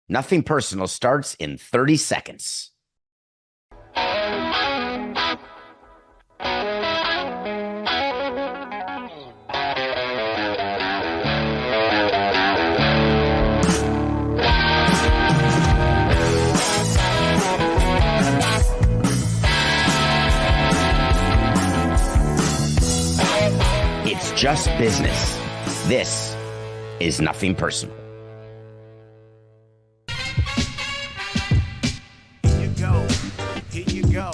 Nothing Personal starts in 30 seconds. It's just business. This is Nothing Personal. Here you go.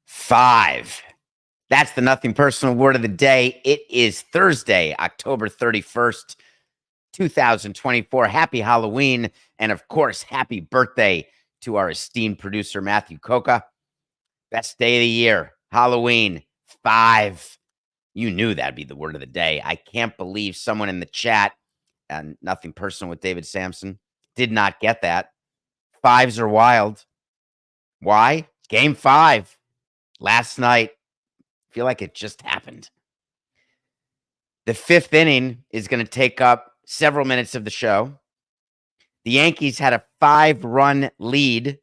Five. That's the Nothing Personal word of the day. It is Thursday, October 31st, 2024. Happy Halloween. And of course, happy birthday to our esteemed producer, Matthew Coca. Best day of the year, Halloween. 5. You knew that'd be the word of the day. I can't believe someone in the chat, and Nothing Personal with David Sampson, did not get that. 5s are wild. Why? Game 5 last night. I feel like it just happened. The 5th inning is going to take up several minutes of the show. The Yankees had a 5-run lead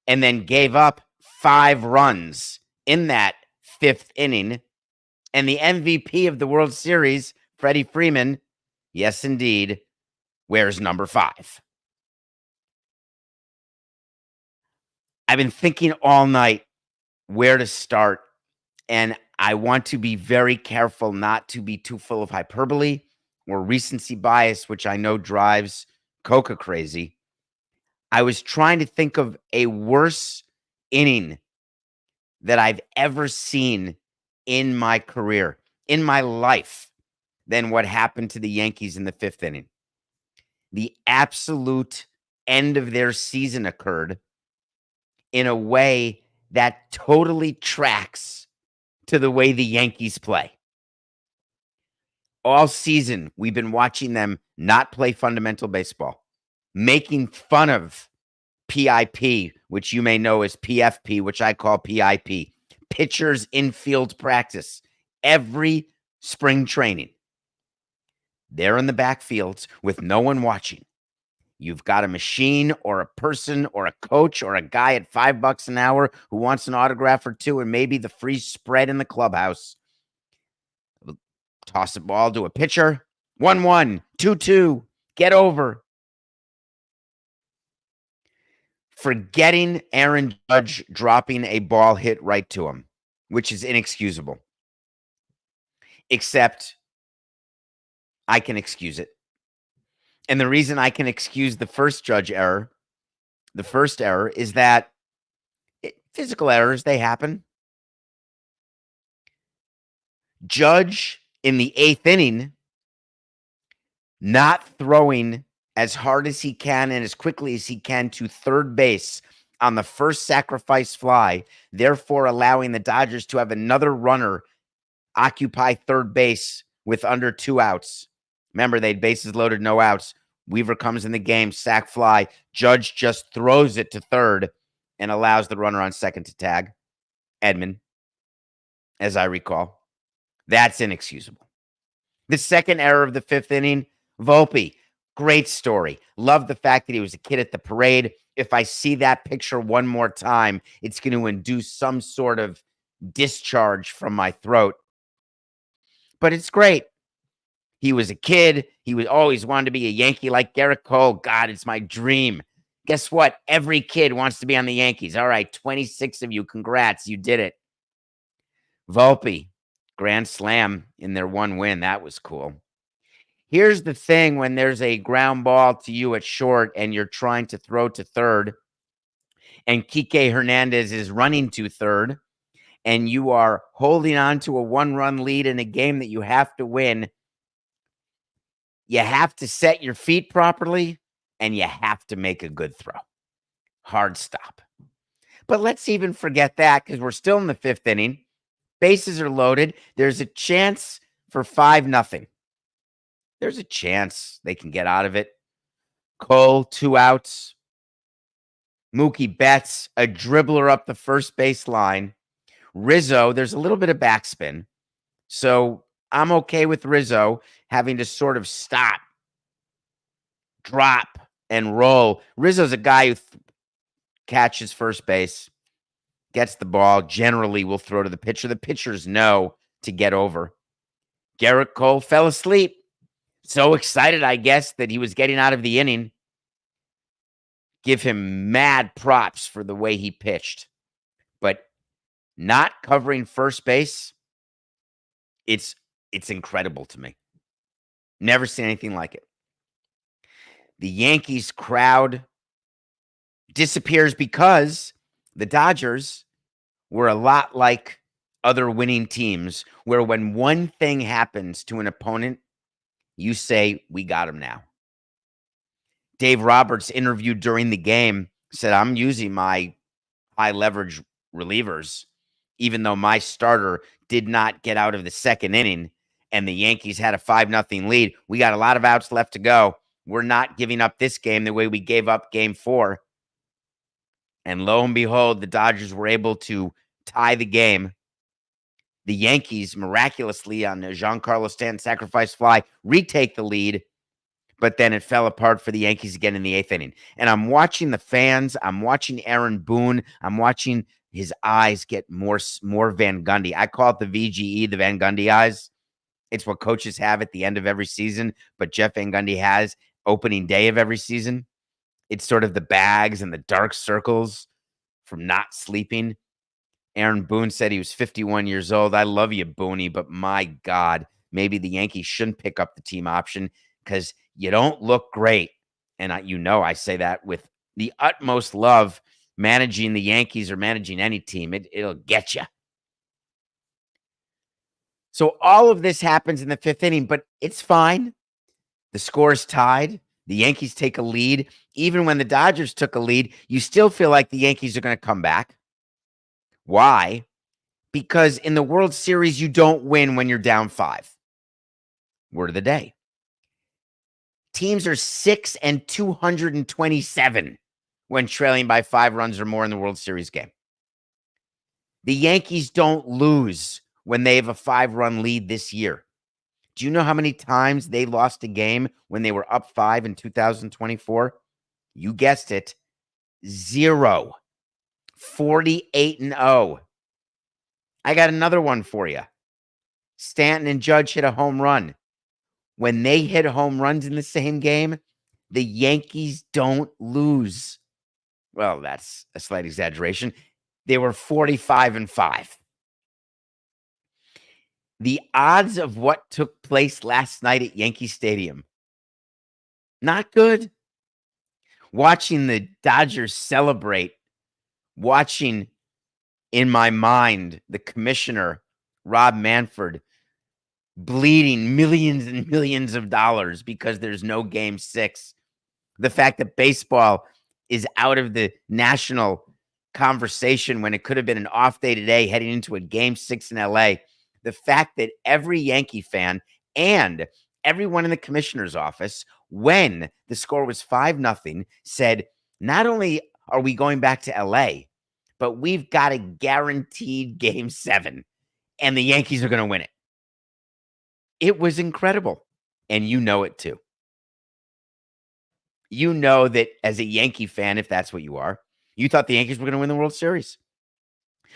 and then gave up 5 runs in that 5th inning. And the MVP of the World Series, Freddie Freeman, yes, indeed, wears number 5. I've been thinking all night where to start, and I want to be very careful not to be too full of hyperbole or recency bias, which I know drives Coca crazy. I was trying to think of a worse inning that I've ever seen in my career, in my life, than what happened to the Yankees in the 5th inning. The absolute end of their season occurred in a way that totally tracks to the way the Yankees play. All season, we've been watching them not play fundamental baseball, making fun of PIP, which you may know as PFP, which I call PIP, pitchers infield practice, every spring training. They're in the backfields with no one watching. You've got a machine or a person or a coach or a guy at $5 an hour who wants an autograph or two and maybe the free spread in the clubhouse. Toss the ball to a pitcher. 1-1, 2-2, get over. Forgetting Aaron Judge dropping a ball hit right to him, which is inexcusable. Except I can excuse it. And the reason I can excuse the first error, is that physical errors, they happen. Judge in the 8th inning, not throwing as hard as he can and as quickly as he can to third base on the first sacrifice fly, therefore allowing the Dodgers to have another runner occupy third base with under 2 outs. Remember, they had bases loaded, no outs. Weaver comes in the game, sac fly. Judge just throws it to third and allows the runner on second to tag. Edman, as I recall. That's inexcusable. The second error of the 5th inning, Volpe. Great story. Love the fact that he was a kid at the parade. If I see that picture one more time, it's going to induce some sort of discharge from my throat. But it's great. He was a kid. He was always wanted to be a Yankee like Garrett Cole. God, it's my dream. Guess what? Every kid wants to be on the Yankees. All right, 26 of you. Congrats. You did it. Volpe, grand slam in their 1 win. That was cool. Here's the thing when there's a ground ball to you at short and you're trying to throw to third and Kike Hernandez is running to third and you are holding on to a 1-run lead in a game that you have to win. You have to set your feet properly, and you have to make a good throw. Hard stop. But let's even forget that because we're still in the 5th inning. Bases are loaded. There's a chance for 5-0. There's a chance they can get out of it. Cole, 2 outs. Mookie Betts, a dribbler up the first base line. Rizzo, there's a little bit of backspin. So I'm okay with Rizzo having to sort of stop, drop, and roll. Rizzo's a guy who catches first base, gets the ball, generally will throw to the pitcher. The pitchers know to get over. Garrett Cole fell asleep. So excited, I guess, that he was getting out of the inning. Give him mad props for the way he pitched. But not covering first base, it's incredible to me. Never seen anything like it. The Yankees crowd disappears because the Dodgers were a lot like other winning teams, where when one thing happens to an opponent, you say, we got him now. Dave Roberts, interviewed during the game, said, I'm using my high leverage relievers, even though my starter did not get out of the second inning and the Yankees had a 5-0 lead. We got a lot of outs left to go. We're not giving up this game the way we gave up game 4. And lo and behold, the Dodgers were able to tie the game. The Yankees, miraculously on a Giancarlo Stanton sacrifice fly, retake the lead. But then it fell apart for the Yankees again in the 8th inning. And I'm watching the fans. I'm watching Aaron Boone. I'm watching his eyes get more Van Gundy. I call it the VGE, the Van Gundy eyes. It's what coaches have at the end of every season, but Jeff Van Gundy has opening day of every season. It's sort of the bags and the dark circles from not sleeping. Aaron Boone said he was 51 years old. I love you, Booney, but my God, maybe the Yankees shouldn't pick up the team option because you don't look great. And I say that with the utmost love. Managing the Yankees or managing any team, it'll get you. So all of this happens in the 5th inning, but it's fine. The score is tied. The Yankees take a lead. Even when the Dodgers took a lead, you still feel like the Yankees are going to come back. Why? Because in the World Series, you don't win when you're down 5. Word of the day. Teams are 6-227 when trailing by 5 runs or more in the World Series game. The Yankees don't lose when they have a 5-run lead this year. Do you know how many times they lost a game when they were up 5 in 2024? You guessed it, 0. 48-0. I got another one for you. Stanton and Judge hit a home run. When they hit home runs in the same game, the Yankees don't lose. Well, that's a slight exaggeration. They were 45-5. The odds of what took place last night at Yankee Stadium, not good. Watching the Dodgers celebrate, watching in my mind the commissioner, Rob Manfred, bleeding millions and millions of dollars because there's no game 6. The fact that baseball is out of the national conversation when it could have been an off day today heading into a game 6 in LA. The fact that every Yankee fan and everyone in the commissioner's office, when the score was 5-0, said, not only are we going back to LA, but we've got a guaranteed game 7 and the Yankees are going to win it. It was incredible. And you know it too. You know that as a Yankee fan, if that's what you are, you thought the Yankees were going to win the World Series.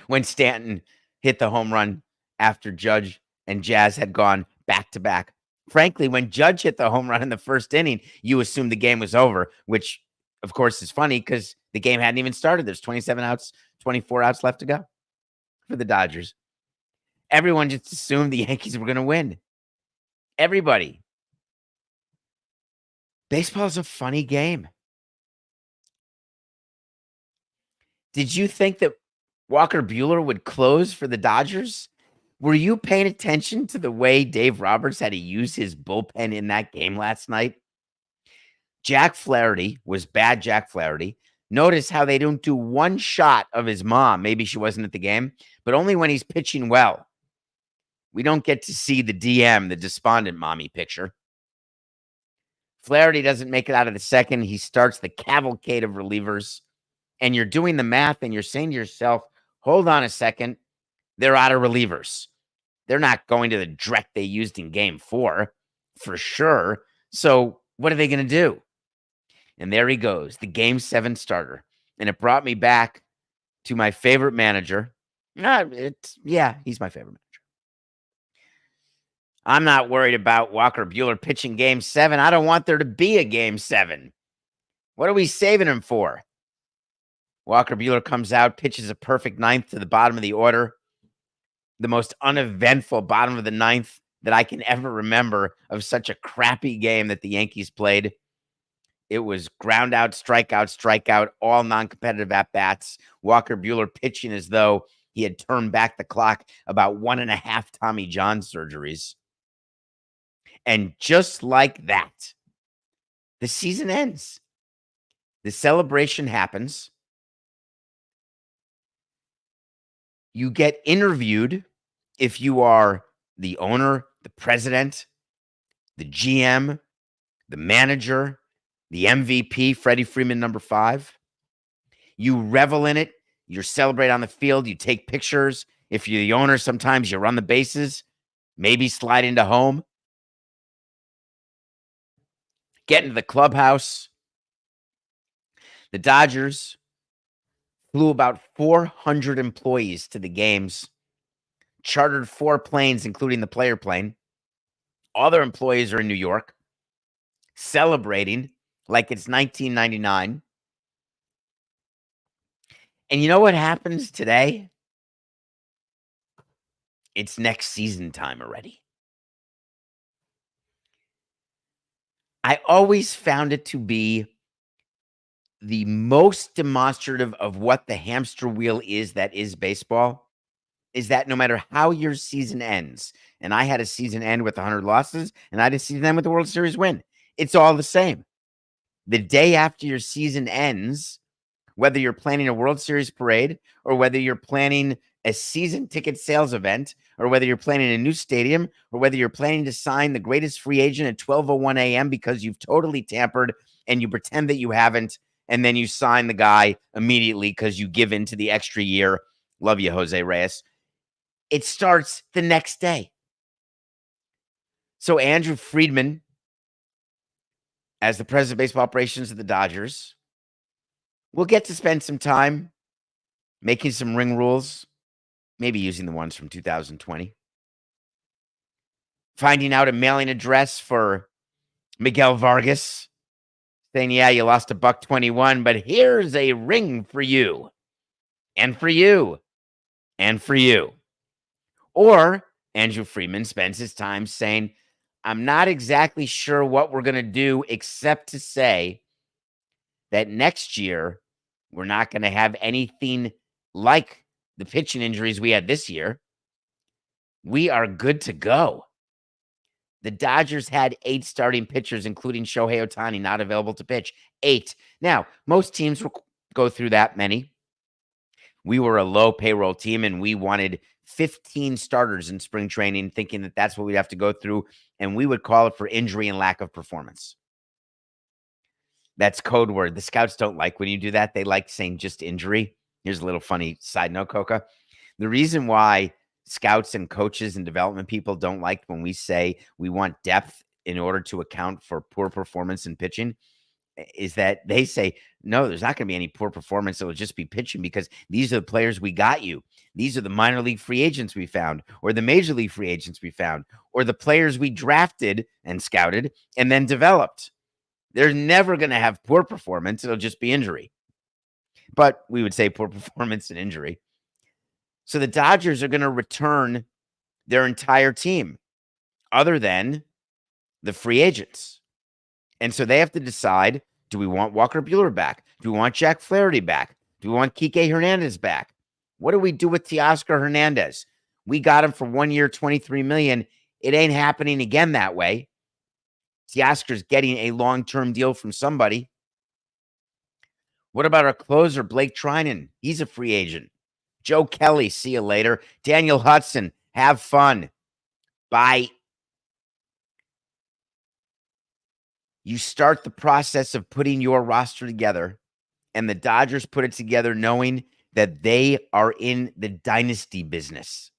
When Stanton hit the home run after Judge and Jazz had gone back-to-back. Frankly, when Judge hit the home run in the first inning, you assumed the game was over, which, of course, is funny because the game hadn't even started. There's 27 outs, 24 outs left to go for the Dodgers. Everyone just assumed the Yankees were going to win. Everybody. Baseball is a funny game. Did you think that Walker Buehler would close for the Dodgers? Were you paying attention to the way Dave Roberts had to use his bullpen in that game last night? Jack Flaherty was bad Jack Flaherty. Notice how they don't do one shot of his mom. Maybe she wasn't at the game, but only when he's pitching well. We don't get to see the DM, the despondent mommy picture. Flaherty doesn't make it out of the second. He starts the cavalcade of relievers, and you're doing the math and you're saying to yourself, hold on a second, they're out of relievers. They're not going to the direct they used in game 4 for sure. So what are they going to do? And there he goes, the game 7 starter. And it brought me back to my favorite manager. He's my favorite manager. I'm not worried about Walker Buehler pitching game 7. I don't want there to be a game 7. What are we saving him for? Walker Buehler comes out, pitches a perfect 9th to the bottom of the order. The most uneventful bottom of the 9th that I can ever remember of such a crappy game that the Yankees played. It was ground out, strikeout, all non-competitive at-bats. Walker Buehler pitching as though he had turned back the clock about 1.5 Tommy John surgeries. And just like that, the season ends. The celebration happens. You get interviewed if you are the owner, the president, the GM, the manager, the MVP, Freddie Freeman, number 5. You revel in it. You celebrate on the field. You take pictures. If you're the owner, sometimes you run the bases, maybe slide into home, get into the clubhouse. The Dodgers flew about 400 employees to the games, chartered 4 planes, including the player plane. All their employees are in New York, celebrating like it's 1999. And you know what happens today? It's next season time already. I always found it to be the most demonstrative of what the hamster wheel is that is baseball, is that no matter how your season ends, and I had a season end with 100 losses, and I had a season end with the World Series win, it's all the same. The day after your season ends, whether you're planning a World Series parade or whether you're planning a season ticket sales event or whether you're planning a new stadium or whether you're planning to sign the greatest free agent at 12:01 a.m. because you've totally tampered and you pretend that you haven't, and then you sign the guy immediately because you give in to the extra year. Love you, Jose Reyes. It starts the next day. So Andrew Friedman, as the president of baseball operations of the Dodgers, will get to spend some time making some ring rules, maybe using the ones from 2020, finding out a mailing address for Miguel Vargas, saying, yeah, you lost $1.21, but here's a ring for you, and for you, and for you. Or Andrew Friedman spends his time saying, I'm not exactly sure what we're going to do except to say that next year we're not going to have anything like the pitching injuries we had this year. We are good to go. The Dodgers had 8 starting pitchers, including Shohei Ohtani, not available to pitch. 8. Now, most teams will go through that many. We were a low payroll team, and we wanted 15 starters in spring training, thinking that that's what we'd have to go through, and we would call it for injury and lack of performance. That's code word. The scouts don't like when you do that. They like saying just injury. Here's a little funny side note, Coca. The reason why scouts and coaches and development people don't like when we say we want depth in order to account for poor performance in pitching is that they say, no, there's not going to be any poor performance. It'll just be pitching because these are the players we got you. These are the minor league free agents we found, or the major league free agents we found, or the players we drafted and scouted and then developed. They're never going to have poor performance. It'll just be injury. But we would say poor performance and injury. So the Dodgers are going to return their entire team other than the free agents. And so they have to decide, do we want Walker Buehler back? Do we want Jack Flaherty back? Do we want Kike Hernandez back? What do we do with Teoscar Hernandez? We got him for 1 year, $23 million. It ain't happening again that way. Teoscar's getting a long-term deal from somebody. What about our closer, Blake Trinan? He's a free agent. Joe Kelly, see you later. Daniel Hudson, have fun. Bye. You start the process of putting your roster together, And the Dodgers put it together knowing that they are in the dynasty business.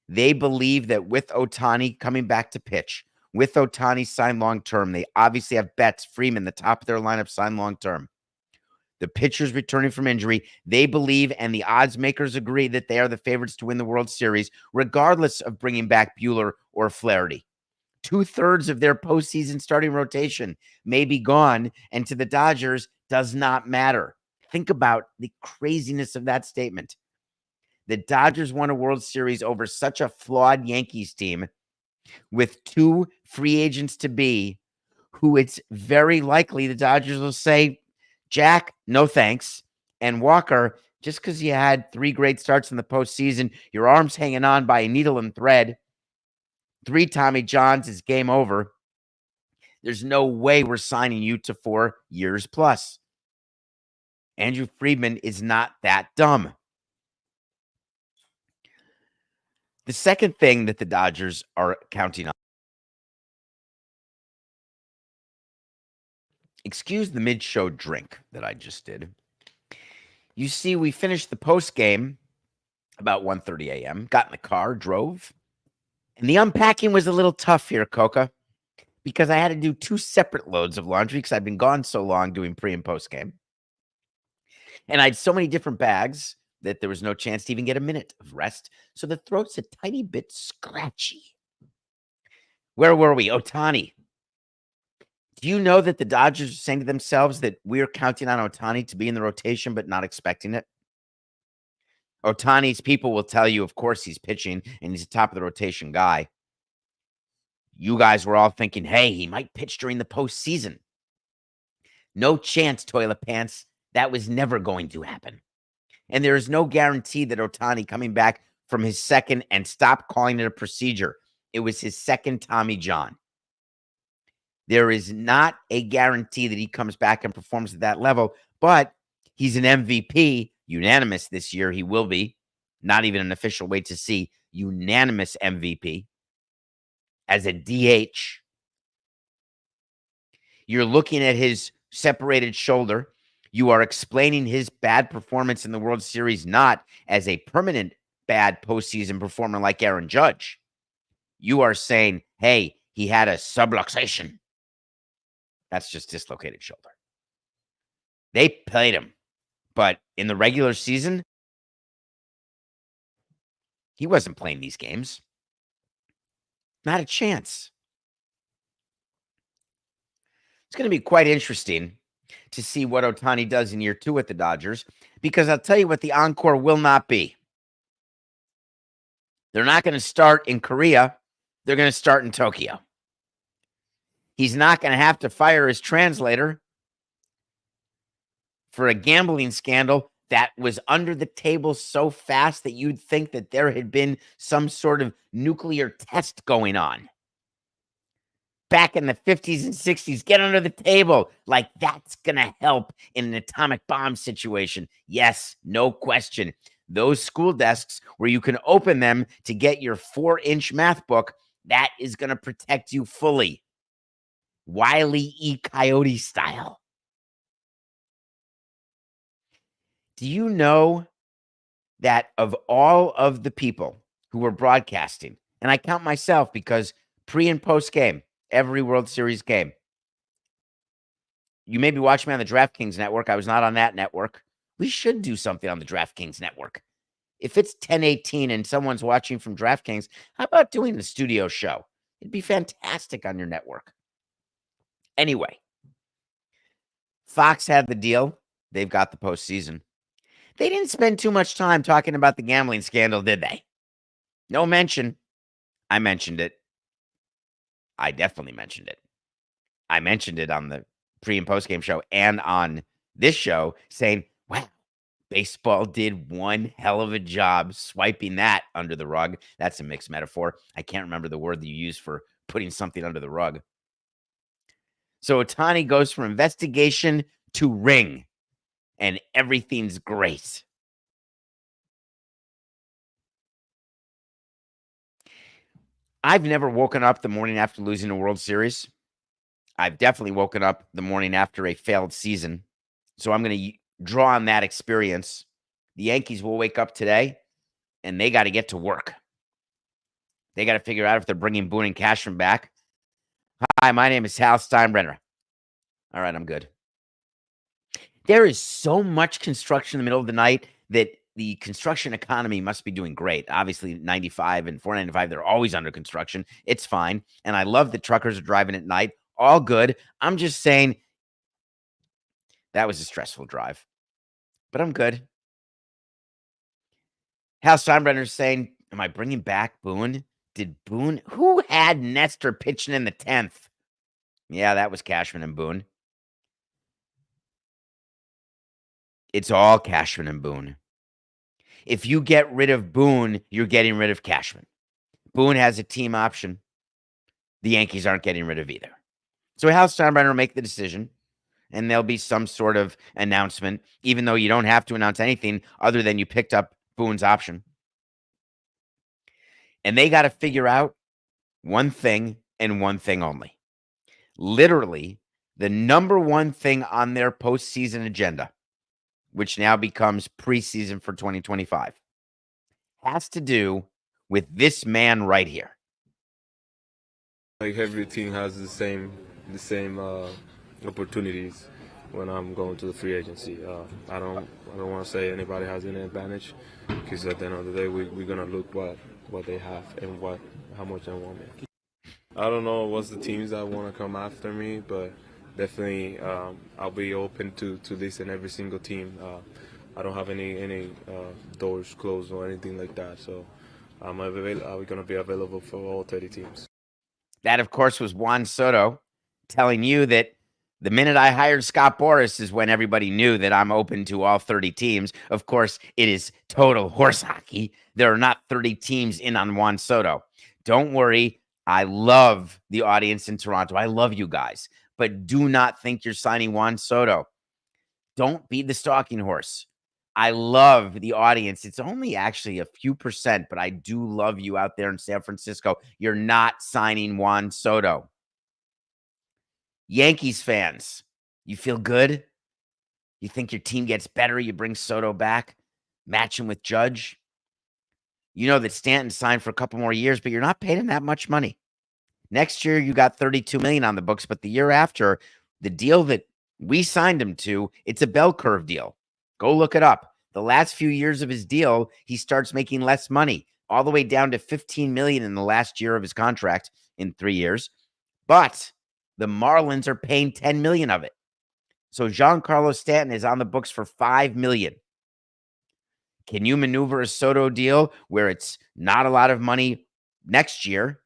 They believe that with Ohtani coming back to pitch, with Ohtani signed long-term, they obviously have Betts, Freeman, the top of their lineup signed long-term. The pitchers returning from injury, they believe, and the odds makers agree that they are the favorites to win the World Series, regardless of bringing back Buehler or Flaherty. 2/3 of their postseason starting rotation may be gone, and to the Dodgers, does not matter. Think about the craziness of that statement. The Dodgers won a World Series over such a flawed Yankees team with 2 free agents to be, who it's very likely the Dodgers will say, Jack, no thanks. And Walker, just because you had 3 great starts in the postseason, your arm's hanging on by a needle and thread, 3 Tommy Johns is game over. There's no way we're signing you to 4 years plus. Andrew Friedman is not that dumb. The second thing that the Dodgers are counting on, excuse the mid-show drink that I just did. You see, we finished the post game about 1:30 a.m., got in the car, drove, and the unpacking was a little tough here, Coca, because I had to do 2 separate loads of laundry because I've been gone so long doing pre and post game. And I had so many different bags that there was no chance to even get a minute of rest. So the throat's a tiny bit scratchy. Where were we? Ohtani. Do you know that the Dodgers are saying to themselves that we're counting on Ohtani to be in the rotation, but not expecting it? Ohtani's people will tell you, of course, he's pitching and he's a top of the rotation guy. You guys were all thinking, hey, he might pitch during the postseason. No chance, toilet pants. That was never going to happen. And there is no guarantee that Ohtani coming back from his second, and stop calling it a procedure, it was his second Tommy John. There is not a guarantee that he comes back and performs at that level, but he's an MVP, unanimous this year. He will be. Not even an official wait to see, unanimous MVP as a DH. You're looking at his separated shoulder. You are explaining his bad performance in the World Series not as a permanent bad postseason performer like Aaron Judge. You are saying, hey, he had a subluxation. That's just dislocated shoulder. They played him, but in the regular season, he wasn't playing these games. Not a chance. It's going to be quite interesting to see what Ohtani does in year 2 with the Dodgers, because I'll tell you what the encore will not be. They're not going to start in Korea. They're going to start in Tokyo. He's not going to have to fire his translator for a gambling scandal that was under the table so fast that you'd think that there had been some sort of nuclear test going on. Back in the 50s and 60s, get under the table. Like, that's going to help in an atomic bomb situation. Yes, no question. Those school desks where you can open them to get your 4-inch math book, that is going to protect you fully. Wile E. Coyote style. Do you know that of all of the people who were broadcasting, and I count myself because pre and post game, every World Series game, you may be watching me on the DraftKings network. I was not on that network. We should do something on the DraftKings network. If it's 10:18 and someone's watching from DraftKings, how about doing the studio show? It'd be fantastic on your network. Anyway, Fox had the deal. They've got the postseason. They didn't spend too much time talking about the gambling scandal, did they? No mention. I mentioned it. I definitely mentioned it. I mentioned it on the pre and post game show and on this show, saying, wow, baseball did one hell of a job swiping that under the rug. That's a mixed metaphor. I can't remember the word that you use for putting something under the rug. So Ohtani goes from investigation to ring, and everything's great. I've never woken up the morning after losing a World Series. I've definitely woken up the morning after a failed season So I'm going to draw on that experience. The Yankees will wake up today, and they got to get to work. They got to figure out if they're bringing Boone and Cashman back. Hi, my name is Hal Steinbrenner. All right, I'm good. There is so much construction in the middle of the night that the construction economy must be doing great. Obviously, 95 and 495, they're always under construction. It's fine. And I love that truckers are driving at night. All good. I'm just saying that was a stressful drive, but I'm good. Hal Steinbrenner's saying, am I bringing back Boone? Did Boone? Who had Nestor pitching in the 10th? Yeah, that was Cashman and Boone. It's all Cashman and Boone. If you get rid of Boone, you're getting rid of Cashman. Boone has a team option. The Yankees aren't getting rid of either. So Hal Steinbrenner will make the decision, and there'll be some sort of announcement, even though you don't have to announce anything other than you picked up Boone's option. And they got to figure out one thing and one thing only. Literally, the number one thing on their postseason agenda, which now becomes preseason for 2025, has to do with this man right here. Like every team has the same opportunities when I'm going to the free agency. I don't want to say anybody has any advantage, because at the end of the day we're gonna look what they have and how much they want me. I don't know what's the teams that want to come after me, but definitely I'll be open to this in every single team. I don't have any doors closed or anything like that, so I'm going to be available for all 30 teams. That, of course, was Juan Soto telling you that the minute I hired Scott Boras is when everybody knew that I'm open to all 30 teams. Of course, it is total horse hockey. There are not 30 teams in on Juan Soto. Don't worry. I love the audience in Toronto. I love you guys. But do not think you're signing Juan Soto. Don't be the stalking horse. I love the audience. It's only actually a few percent, but I do love you out there in San Francisco. You're not signing Juan Soto. Yankees fans, you feel good? You think your team gets better? You bring Soto back, match him with Judge. You know that Stanton signed for a couple more years, but you're not paying him that much money. Next year, you got $32 million on the books, but the year after, the deal that we signed him to, it's a bell curve deal. Go look it up. The last few years of his deal, he starts making less money, all the way down to $15 million in the last year of his contract in 3 years. But the Marlins are paying $10 million of it. So Giancarlo Stanton is on the books for $5 million. Can you maneuver a Soto deal where it's not a lot of money next year?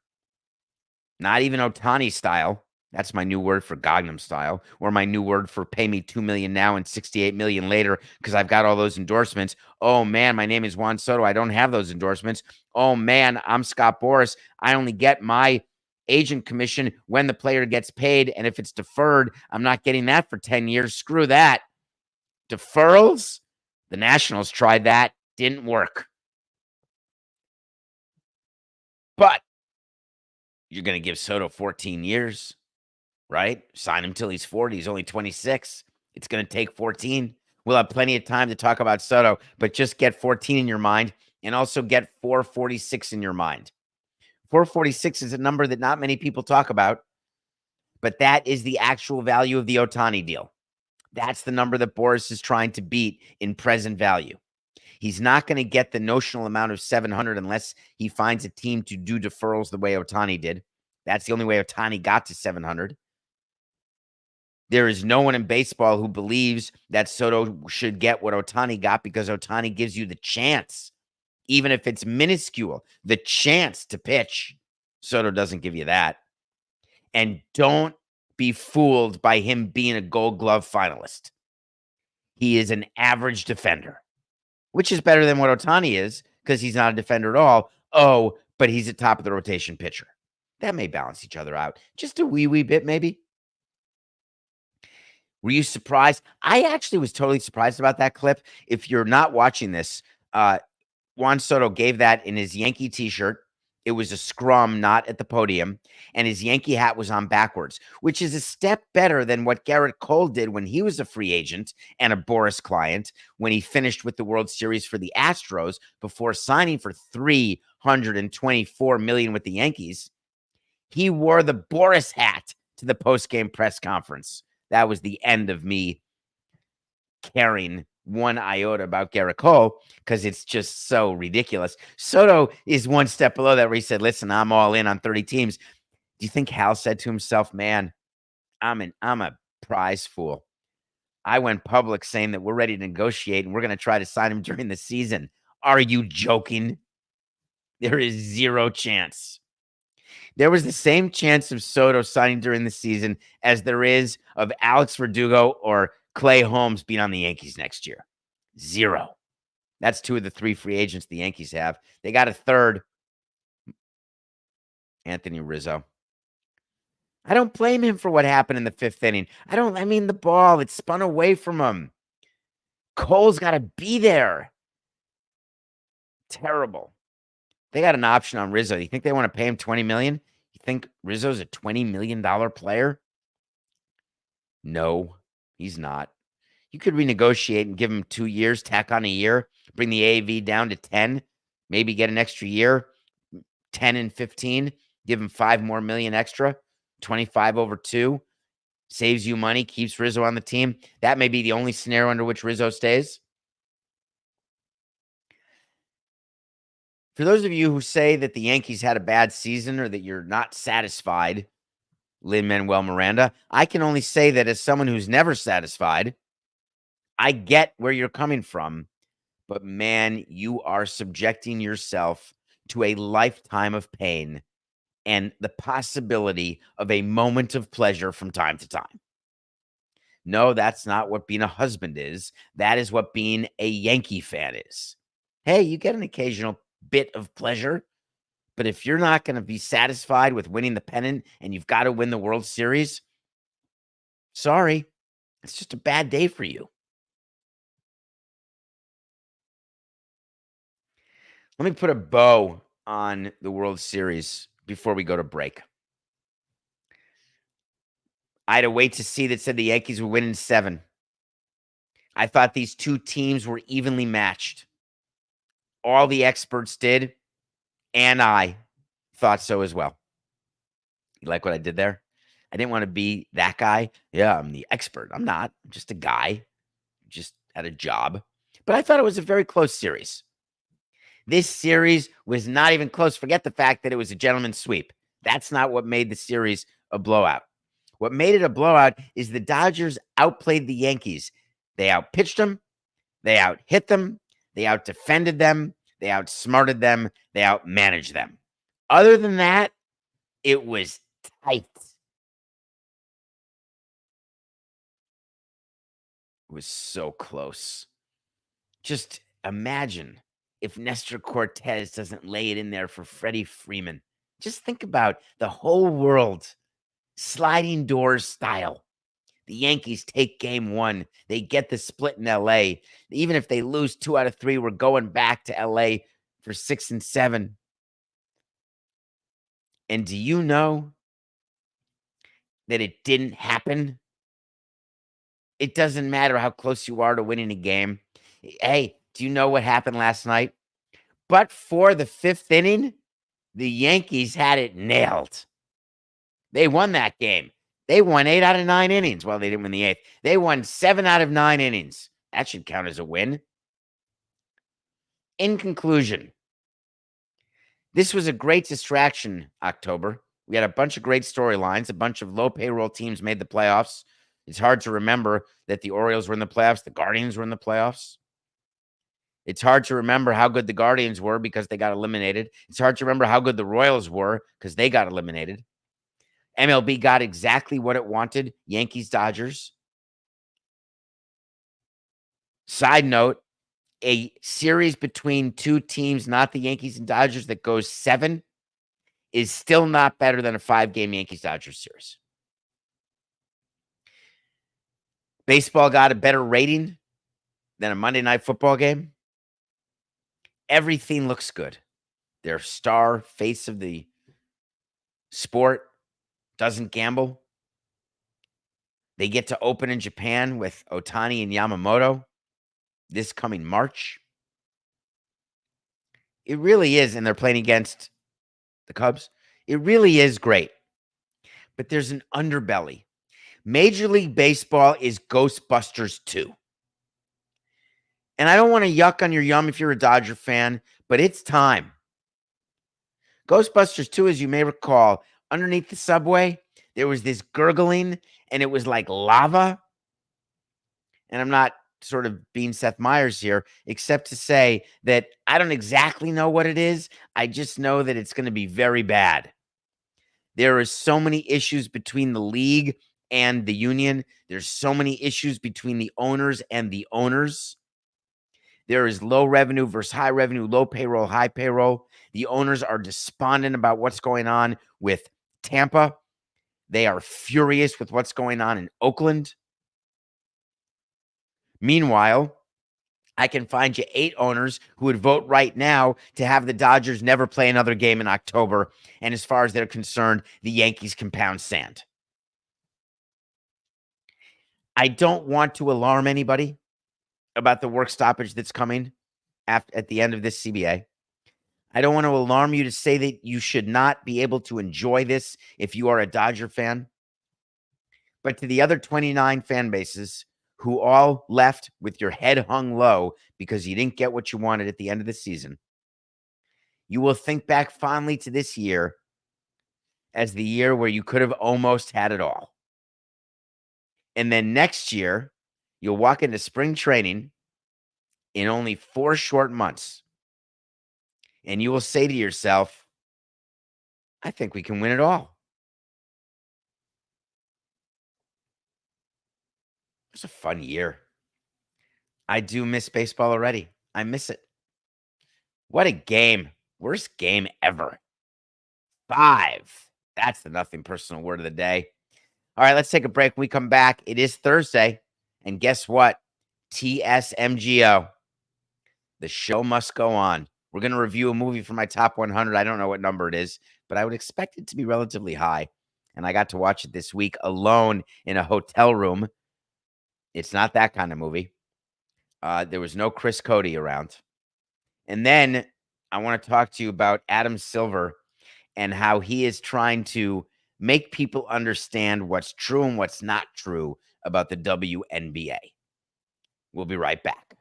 Not even Ohtani style. That's my new word for Gangnam style, or my new word for pay me $2 million now and $68 million later because I've got all those endorsements. Oh man, my name is Juan Soto. I don't have those endorsements. Oh man, I'm Scott Boras. I only get my agent commission when the player gets paid, and if it's deferred, I'm not getting that for 10 years. Screw that. Deferrals? The Nationals tried that. Didn't work. But you're going to give Soto 14 years. Right? Sign him till he's 40. He's only 26. It's going to take 14. We'll have plenty of time to talk about Soto, but just get 14 in your mind and also get 446 in your mind. 446 is a number that not many people talk about, but that is the actual value of the Ohtani deal. That's the number that Boras is trying to beat in present value. He's not going to get the notional amount of 700 unless he finds a team to do deferrals the way Ohtani did. That's the only way Ohtani got to 700. There is no one in baseball who believes that Soto should get what Ohtani got because Ohtani gives you the chance, even if it's minuscule, the chance to pitch. Soto doesn't give you that. And don't be fooled by him being a Gold Glove finalist. He is an average defender, which is better than what Ohtani is because he's not a defender at all. Oh, but he's a top of the rotation pitcher. That may balance each other out. Just a wee bit, maybe. Were you surprised? I actually was totally surprised about that clip. If you're not watching this, Juan Soto gave that in his Yankee t-shirt It was a scrum, not at the podium, and his Yankee hat was on backwards, which is a step better than what Garrett Cole did when he was a free agent and a Boris client when he finished with the World Series for the Astros before signing for $324 million with the Yankees. He wore the Boris hat to the post-game press conference. That was the end of me caring one iota about Garrett Cole because it's just so ridiculous. Soto is one step below that where he said, listen, I'm all in on 30 teams. Do you think Hal said to himself, man, I'm a prize fool. I went public saying that we're ready to negotiate and we're going to try to sign him during the season. Are you joking? There is zero chance. There was the same chance of Soto signing during the season as there is of Alex Verdugo or Clay Holmes being on the Yankees next year. Zero. That's 2 of the 3 free agents the Yankees have. They got a third, Anthony Rizzo. I don't blame him for what happened in the 5th inning. The ball, it spun away from him. Cole's got to be there. Terrible. They got an option on Rizzo. You think they want to pay him $20 million? You think Rizzo's a $20 million player? No, he's not. You could renegotiate and give him 2 years, tack on a year, bring the AAV down to 10, maybe get an extra year, 10 and 15, give him $5 more million extra, 25 over 2, saves you money, keeps Rizzo on the team. That may be the only scenario under which Rizzo stays. For those of you who say that the Yankees had a bad season or that you're not satisfied, Lin-Manuel Miranda, I can only say that as someone who's never satisfied, I get where you're coming from, but man, you are subjecting yourself to a lifetime of pain and the possibility of a moment of pleasure from time to time. No, that's not what being a husband is. That is what being a Yankee fan is. Hey, you get an occasional bit of pleasure, but if you're not going to be satisfied with winning the pennant and you've got to win the World Series, sorry, it's just a bad day for you. Let me put a bow on the World Series before we go to break. I had a wait to see that said the Yankees would win in 7. I thought these 2 teams were evenly matched. All the experts did, and I thought so as well. You like what I did there? I didn't want to be that guy. Yeah, I'm the expert. I'm not. I'm just a guy. Just had a job. But I thought it was a very close series. This series was not even close. Forget the fact that it was a gentleman's sweep. That's not what made the series a blowout. What made it a blowout is the Dodgers outplayed the Yankees. They outpitched them. They outhit them. They outdefended them. They outsmarted them. They outmanaged them. Other than that, it was tight. It was so close. Just imagine if Nestor Cortez doesn't lay it in there for Freddie Freeman. Just think about the whole world sliding doors style. The Yankees take game 1. They get the split in LA. Even if they lose 2 out of 3, we're going back to LA for 6 and 7. And do you know that it didn't happen? It doesn't matter how close you are to winning a game. Hey, do you know what happened last night? But for the 5th inning, the Yankees had it nailed. They won that game. They won 8 out of 9 innings. Well, they didn't win the 8th. They won 7 out of 9 innings. That should count as a win. In conclusion, this was a great distraction, October. We had a bunch of great storylines. A bunch of low payroll teams made the playoffs. It's hard to remember that the Orioles were in the playoffs. The Guardians were in the playoffs. It's hard to remember how good the Guardians were because they got eliminated. It's hard to remember how good the Royals were because they got eliminated. MLB got exactly what it wanted. Yankees, Dodgers. Side note, a series between 2 teams, not the Yankees and Dodgers, that goes 7 is still not better than a 5-game Yankees-Dodgers series. Baseball got a better rating than a Monday Night Football game. Everything looks good. their star face of the sport, doesn't gamble. They get to open in Japan with Ohtani and Yamamoto this coming March. It really is, and they're playing against the Cubs. It really is great. But there's an underbelly. Major League Baseball is Ghostbusters 2. And I don't want to yuck on your yum if you're a Dodger fan, but it's time. Ghostbusters 2, as you may recall, underneath the subway, there was this gurgling, and it was like lava. And I'm not sort of being Seth Meyers here, except to say that I don't exactly know what it is. I just know that it's going to be very bad. There are so many issues between the league and the union. There's so many issues between the owners and the owners. There is low revenue versus high revenue, low payroll, high payroll. The owners are despondent about what's going on with Tampa. They are furious with what's going on in Oakland. Meanwhile, I can find you 8 owners who would vote right now to have the Dodgers never play another game in October. And as far as they're concerned, the Yankees can pound sand. I don't want to alarm anybody about the work stoppage that's coming at the end of this CBA. I don't want to alarm you to say that you should not be able to enjoy this if you are a Dodger fan. But to the other 29 fan bases who all left with your head hung low because you didn't get what you wanted at the end of the season, you will think back fondly to this year as the year where you could have almost had it all. And then next year, you'll walk into spring training in only 4 short months, and you will say to yourself, I think we can win it all. It was a fun year. I do miss baseball already. I miss it. What a game. Worst game ever. 5. That's the nothing personal word of the day. All right, let's take a break. When we come back, it is Thursday. And guess what? TSMGO. The show must go on. We're going to review a movie for my top 100. I don't know what number it is, but I would expect it to be relatively high. And I got to watch it this week alone in a hotel room. It's not that kind of movie. There was no Chris Cody around. And then I want to talk to you about Adam Silver and how he is trying to make people understand what's true and what's not true about the WNBA. We'll be right back.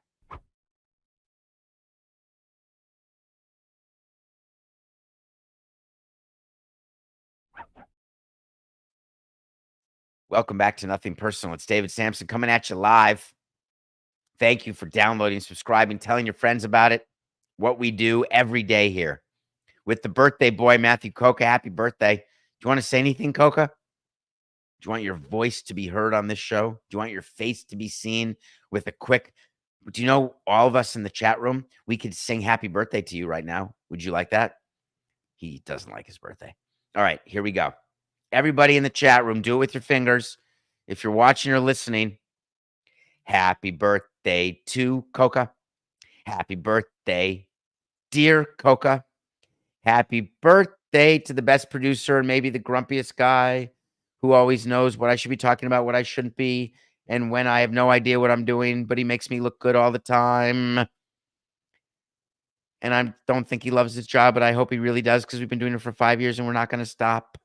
Welcome back to Nothing Personal. It's David Sampson coming at you live. Thank you for downloading, subscribing, telling your friends about it. What we do every day here. With the birthday boy, Matthew Coca. Happy birthday. Do you want to say anything, Coca? Do you want your voice to be heard on this show? Do you want your face to be seen with a quick... Do you know all of us in the chat room, we could sing happy birthday to you right now. Would you like that? He doesn't like his birthday. All right, here we go. Everybody in the chat room, do it with your fingers. If you're watching or listening, happy birthday to Coca. Happy birthday, dear Coca. Happy birthday to the best producer and maybe the grumpiest guy who always knows what I should be talking about, what I shouldn't be, and when I have no idea what I'm doing, but he makes me look good all the time. And I don't think he loves his job, but I hope he really does because we've been doing it for 5 years and we're not going to stop.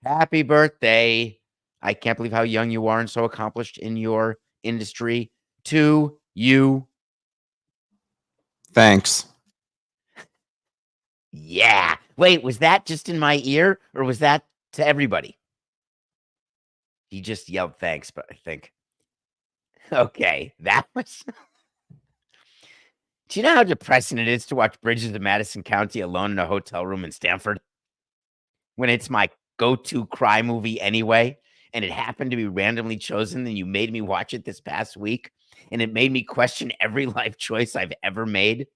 Happy birthday. I can't believe how young you are and so accomplished in your industry. To you. Thanks. Yeah. Wait, was that just in my ear or was that to everybody? He just yelled thanks, but I think. Okay, that was. Do you know how depressing it is to watch Bridges of Madison County alone in a hotel room in Stanford? When it's my go-to cry movie anyway, and it happened to be randomly chosen, and you made me watch it this past week, and it made me question every life choice I've ever made.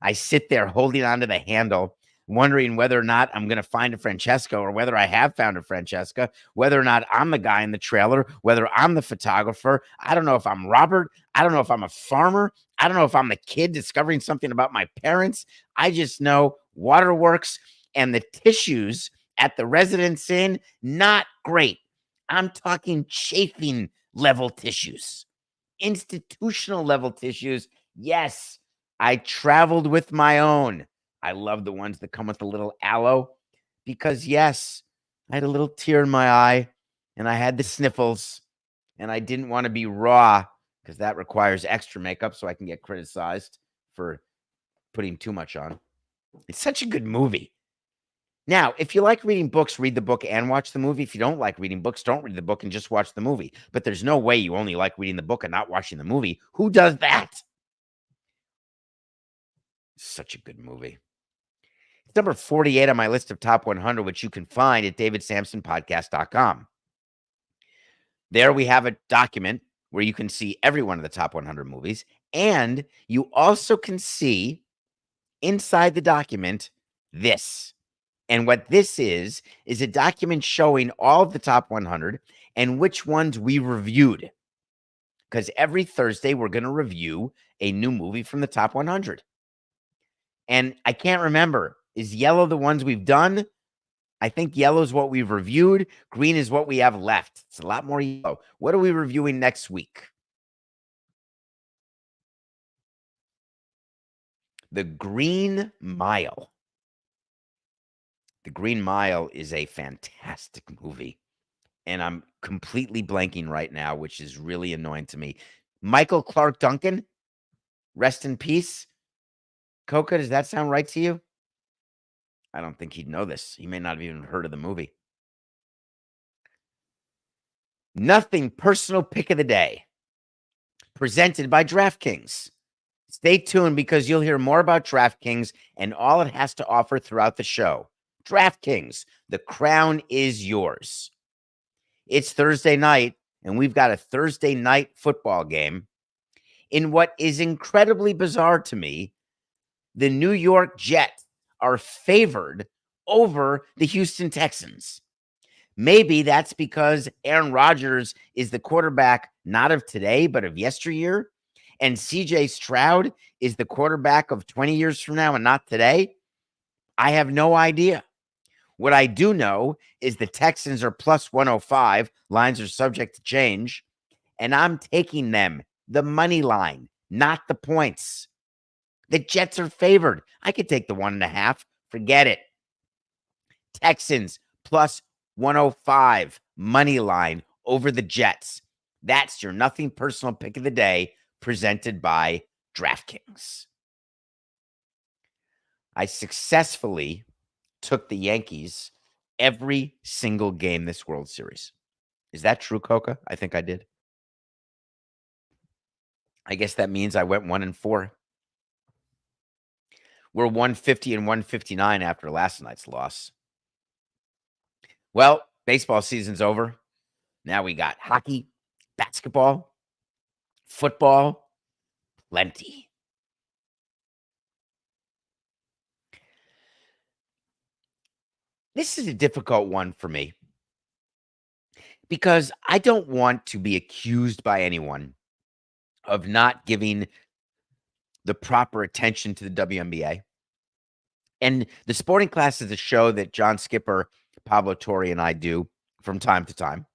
I sit there holding onto the handle, wondering whether or not I'm going to find a Francesca or whether I have found a Francesca, whether or not I'm the guy in the trailer, whether I'm the photographer. I don't know if I'm Robert. I don't know if I'm a farmer. I don't know if I'm the kid discovering something about my parents. I just know waterworks and the tissues at the Residence Inn, not great. I'm talking chafing level tissues, institutional level tissues. Yes, I traveled with my own. I love the ones that come with a little aloe because, yes, I had a little tear in my eye and I had the sniffles and I didn't want to be raw because that requires extra makeup so I can get criticized for putting too much on. It's such a good movie. Now, if you like reading books, read the book and watch the movie. If you don't like reading books, don't read the book and just watch the movie. But there's no way you only like reading the book and not watching the movie. Who does that? Such a good movie. It's number 48 on my list of top 100, which you can find at davidsamsonpodcast.com. There we have a document where you can see every one of the top 100 movies. And you also can see inside the document this. And what this is a document showing all of the top 100 and which ones we reviewed. Because every Thursday, we're going to review a new movie from the top 100. And I can't remember. Is yellow the ones we've done? I think yellow is what we've reviewed. Green is what we have left. It's a lot more yellow. What are we reviewing next week? The Green Mile. The Green Mile is a fantastic movie. And I'm completely blanking right now, which is really annoying to me. Michael Clark Duncan, rest in peace. Coca, does that sound right to you? I don't think he'd know this. He may not have even heard of the movie. Nothing Personal Pick of the Day, presented by DraftKings. Stay tuned because you'll hear more about DraftKings and all it has to offer throughout the show. DraftKings, the crown is yours. It's Thursday night, and we've got a Thursday night football game. In what is incredibly bizarre to me, the New York Jets are favored over the Houston Texans. Maybe that's because Aaron Rodgers is the quarterback not of today, but of yesteryear, and CJ Stroud is the quarterback of 20 years from now and not today. I have no idea. What I do know is the Texans are plus 105. Lines are subject to change. And I'm taking them, the money line, not the points. The Jets are favored. I could take the 1.5. Forget it. Texans plus 105 money line over the Jets. That's your Nothing Personal Pick of the Day presented by DraftKings. I successfully took the Yankees every single game this World Series. Is that true, Coca? I think I did. I guess that means I went 1-4. We're 150 and 159 after last night's loss. Well, baseball season's over. Now we got hockey, basketball, football, plenty. This is a difficult one for me because I don't want to be accused by anyone of not giving the proper attention to the WNBA. And the Sporting Class is a show that John Skipper, Pablo Torre, and I do from time to time.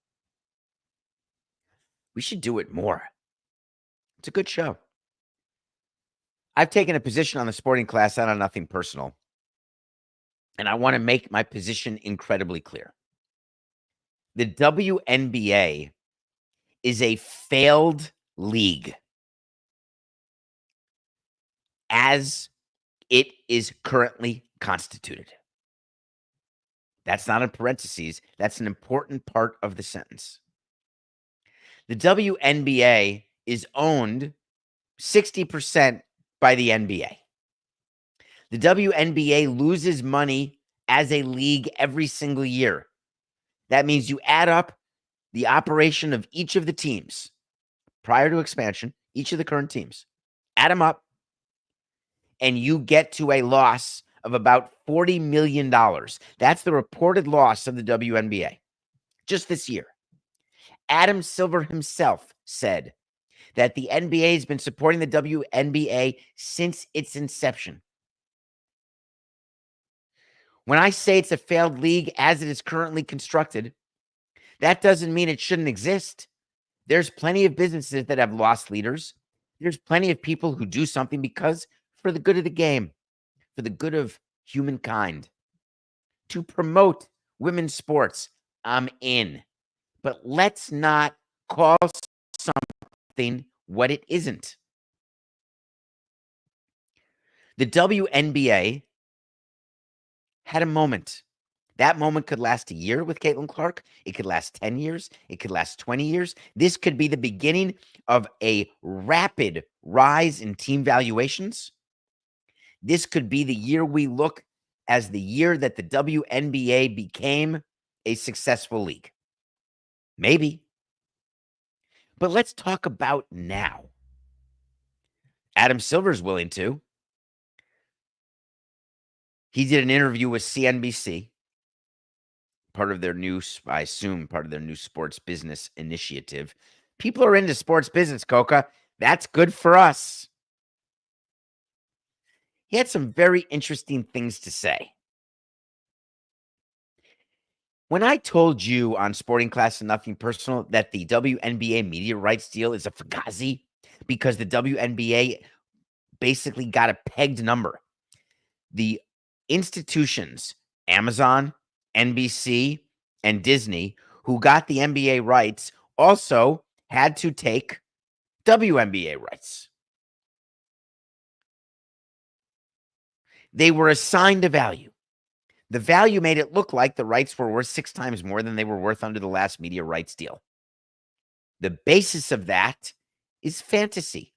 We should do it more. It's a good show. I've taken a position on the Sporting Class and on Nothing Personal. And I want to make my position incredibly clear. The WNBA is a failed league as it is currently constituted. That's not in parentheses. That's an important part of the sentence. The WNBA is owned 60% by the NBA. The WNBA loses money as a league every single year. That means you add up the operation of each of the teams prior to expansion, each of the current teams, add them up, and you get to a loss of about $40 million. That's the reported loss of the WNBA just this year. Adam Silver himself said that the NBA has been supporting the WNBA since its inception. When I say it's a failed league as it is currently constructed, that doesn't mean it shouldn't exist. There's plenty of businesses that have lost leaders. There's plenty of people who do something because for the good of the game, for the good of humankind, to promote women's sports. I'm in. But let's not call something what it isn't. The WNBA had a moment. That moment could last a year with Caitlin Clark. It could last 10 years. It could last 20 years. This could be the beginning of a rapid rise in team valuations. This could be the year we look as the year that the WNBA became a successful league. Maybe. But let's talk about now. Adam Silver's willing to. He did an interview with CNBC, part of their new, I assume, part of their new sports business initiative. People are into sports business, Coca. That's good for us. He had some very interesting things to say. When I told you on Sporting Class and Nothing Personal that the WNBA media rights deal is a fugazi because the WNBA basically got a pegged number. The institutions, Amazon, NBC, and Disney, who got the NBA rights, also had to take WNBA rights. They were assigned a value. The value made it look like the rights were worth 6 times more than they were worth under the last media rights deal. The basis of that is fantasy.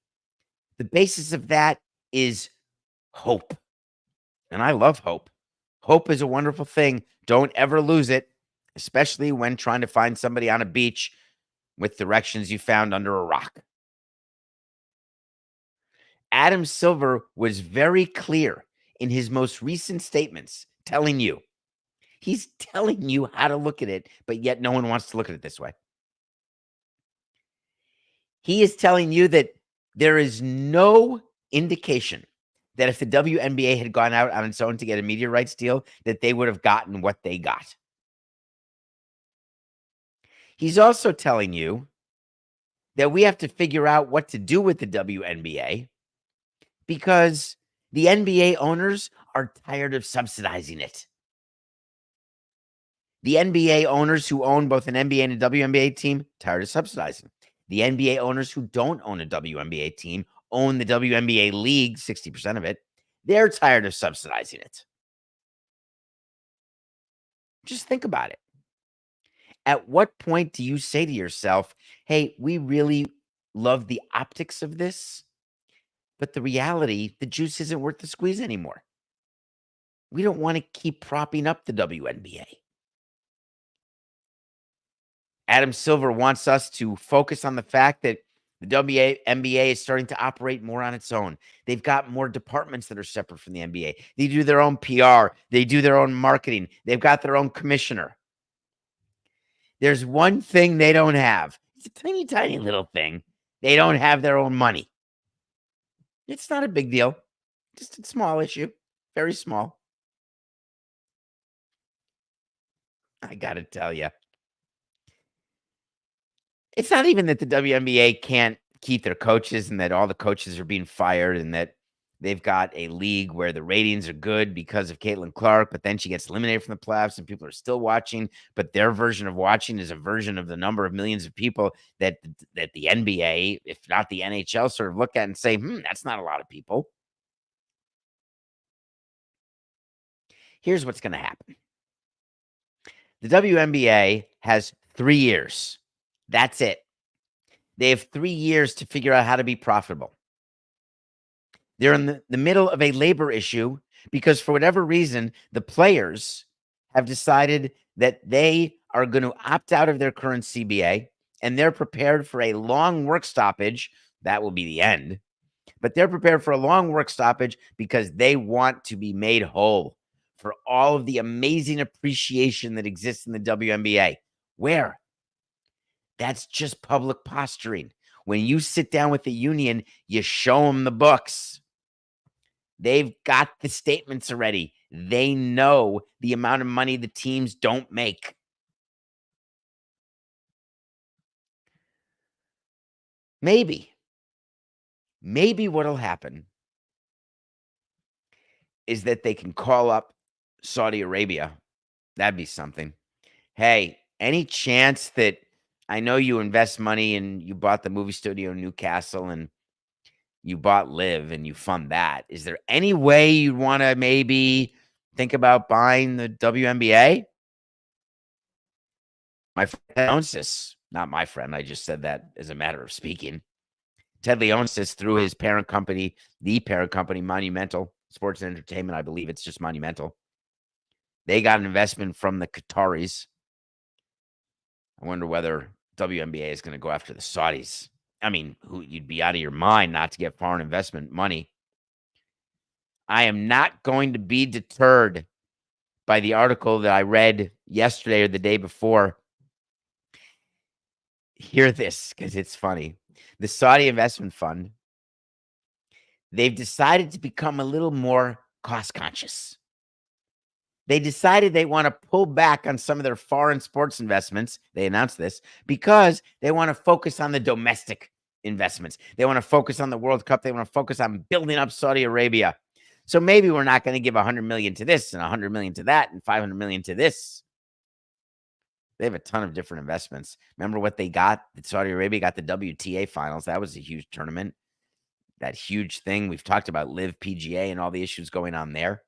The basis of that is hope. And I love hope. Hope is a wonderful thing. Don't ever lose it, especially when trying to find somebody on a beach with directions you found under a rock. Adam Silver was very clear in his most recent statements, he's telling you how to look at it, but yet no one wants to look at it this way. He is telling you that there is no indication that if the WNBA had gone out on its own to get a media rights deal, that they would have gotten what they got. He's also telling you that we have to figure out what to do with the WNBA because the NBA owners are tired of subsidizing it. The NBA owners who own both an NBA and a WNBA team, tired of subsidizing. The NBA owners who don't own a WNBA team, own the WNBA league, 60% of it. They're tired of subsidizing it. Just think about it. At what point do you say to yourself, hey, we really love the optics of this, but the reality, the juice isn't worth the squeeze anymore. We don't want to keep propping up the WNBA. Adam Silver wants us to focus on the fact that the WNBA is starting to operate more on its own. They've got more departments that are separate from the NBA. They do their own PR. They do their own marketing. They've got their own commissioner. There's one thing they don't have. It's a tiny, tiny little thing. They don't have their own money. It's not a big deal. Just a small issue. Very small. I got to tell you. It's not even that the WNBA can't keep their coaches and that all the coaches are being fired and that they've got a league where the ratings are good because of Caitlin Clark, but then she gets eliminated from the playoffs and people are still watching, but their version of watching is a version of the number of millions of people that the NBA, if not the NHL, sort of look at and say, that's not a lot of people. Here's what's going to happen. The WNBA has 3 years. That's it. They have 3 years to figure out how to be profitable. They're in the middle of a labor issue because for whatever reason, the players have decided that they are going to opt out of their current CBA and they're prepared for a long work stoppage. That will be the end. But they're prepared for a long work stoppage because they want to be made whole for all of the amazing appreciation that exists in the WNBA. Where? That's just public posturing. When you sit down with the union, you show them the books. They've got the statements already. They know the amount of money the teams don't make. Maybe what'll happen is that they can call up Saudi Arabia. That'd be something. Hey, any chance that I know you invest money and you bought the movie studio in Newcastle and you bought Live and you fund that. Is there any way you'd want to maybe think about buying the WNBA? My friend owns this. Not my friend. I just said that as a matter of speaking. Ted Lee owns this through his parent company, the parent company, Monumental Sports and Entertainment. I believe it's just Monumental. They got an investment from the Qataris. I wonder whether WNBA is going to go after the Saudis. I mean, you'd be out of your mind not to get foreign investment money. I am not going to be deterred by the article that I read yesterday or the day before. Hear this, because it's funny. The Saudi Investment Fund, they've decided to become a little more cost conscious. They decided they want to pull back on some of their foreign sports investments. They announced this because they want to focus on the domestic investments. They want to focus on the World Cup. They want to focus on building up Saudi Arabia. So maybe we're not going to give $100 million to this and $100 million to that and $500 million to this. They have a ton of different investments. Remember what they got? Saudi Arabia got the WTA finals. That was a huge tournament. That huge thing. We've talked about Live PGA and all the issues going on there.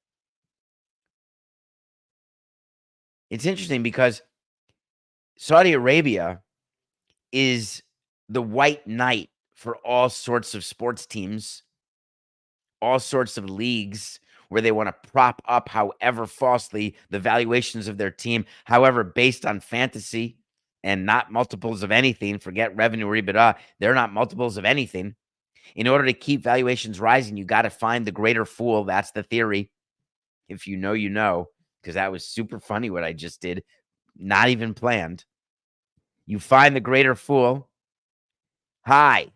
It's interesting because Saudi Arabia is the white knight for all sorts of sports teams, all sorts of leagues where they want to prop up, however falsely, the valuations of their team, however, based on fantasy and not multiples of anything. Forget revenue or EBITDA. They're not multiples of anything. In order to keep valuations rising, you got to find the greater fool. That's the theory. If you know, you know, because that was super funny what I just did. Not even planned. You find the greater fool. Hi,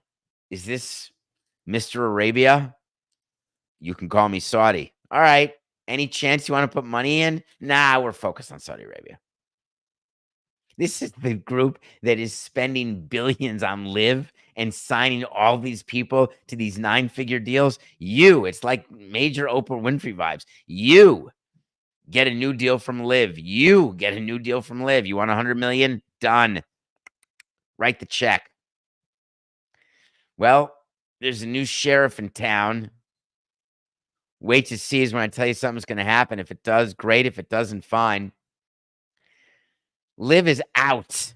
is this Mr. Arabia? You can call me Saudi. All right. Any chance you want to put money in? Nah, we're focused on Saudi Arabia. This is the group that is spending billions on Live and signing all these people to these 9-figure deals. It's like major Oprah Winfrey vibes. You get a new deal from Live. You get a new deal from Live. You want $100 million? Done. Write the check. Well, there's a new sheriff in town. Wait to see is when I tell you something's going to happen. If it does, great. If it doesn't, fine. Live is out.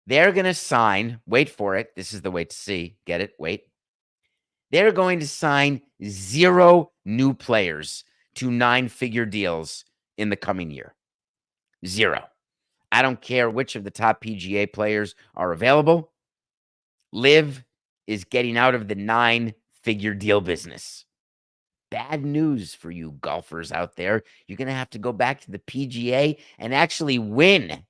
They're going to sign. Wait for it. This is the wait to see. Get it? Wait. They're going to sign 0 new players to 9-figure deals in the coming year. 0. I don't care which of the top PGA players are available. Live is getting out of the 9-figure deal business. Bad news for you golfers out there. You're going to have to go back to the PGA and actually win,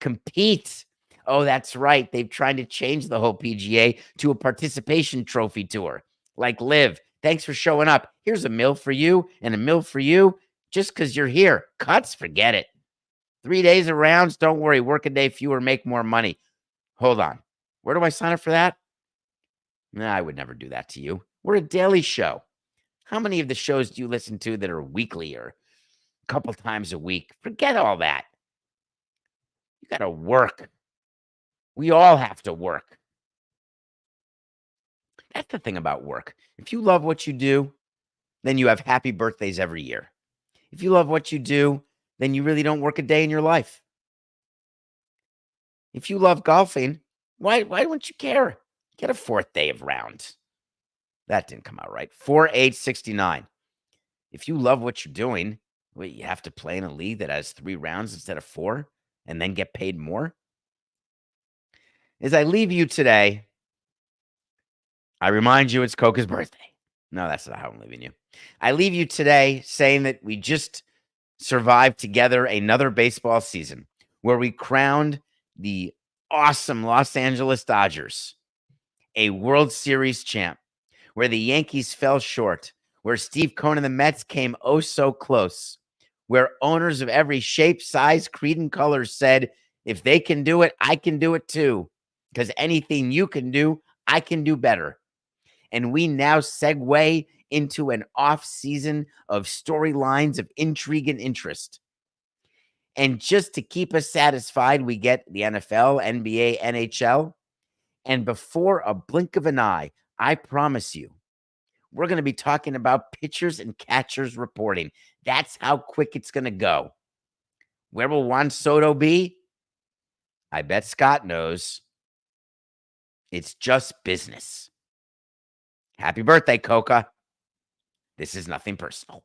compete. Oh, that's right. They've tried to change the whole PGA to a participation trophy tour. Like Live, thanks for showing up. Here's a $1 for you and a $1 for you just because you're here. Cuts, forget it. 3 days of rounds, don't worry. Work a day fewer, make more money. Hold on. Where do I sign up for that? Nah, I would never do that to you. We're a daily show. How many of the shows do you listen to that are weekly or a couple times a week? Forget all that. You got to work. We all have to work. That's the thing about work. If you love what you do, then you have happy birthdays every year. If you love what you do, then you really don't work a day in your life. If you love golfing, why wouldn't you care? Get a 4th day of rounds. That didn't come out right. 4-8-69. If you love what you're doing, wait, you have to play in a league that has 3 rounds instead of 4 and then get paid more? As I leave you today, I remind you it's Coca's birthday. No, that's not how I'm leaving you. I leave you today saying that we just survived together another baseball season where we crowned the awesome Los Angeles Dodgers, a World Series champ, where the Yankees fell short, where Steve Cohen and the Mets came oh so close, where owners of every shape, size, creed, and color said, if they can do it, I can do it too. Because anything you can do, I can do better. And we now segue into an off season of storylines of intrigue and interest. And just to keep us satisfied, we get the NFL, NBA, NHL. And before a blink of an eye, I promise you, we're going to be talking about pitchers and catchers reporting. That's how quick it's going to go. Where will Juan Soto be? I bet Scott knows. It's just business. Happy birthday, Coca. This is nothing personal.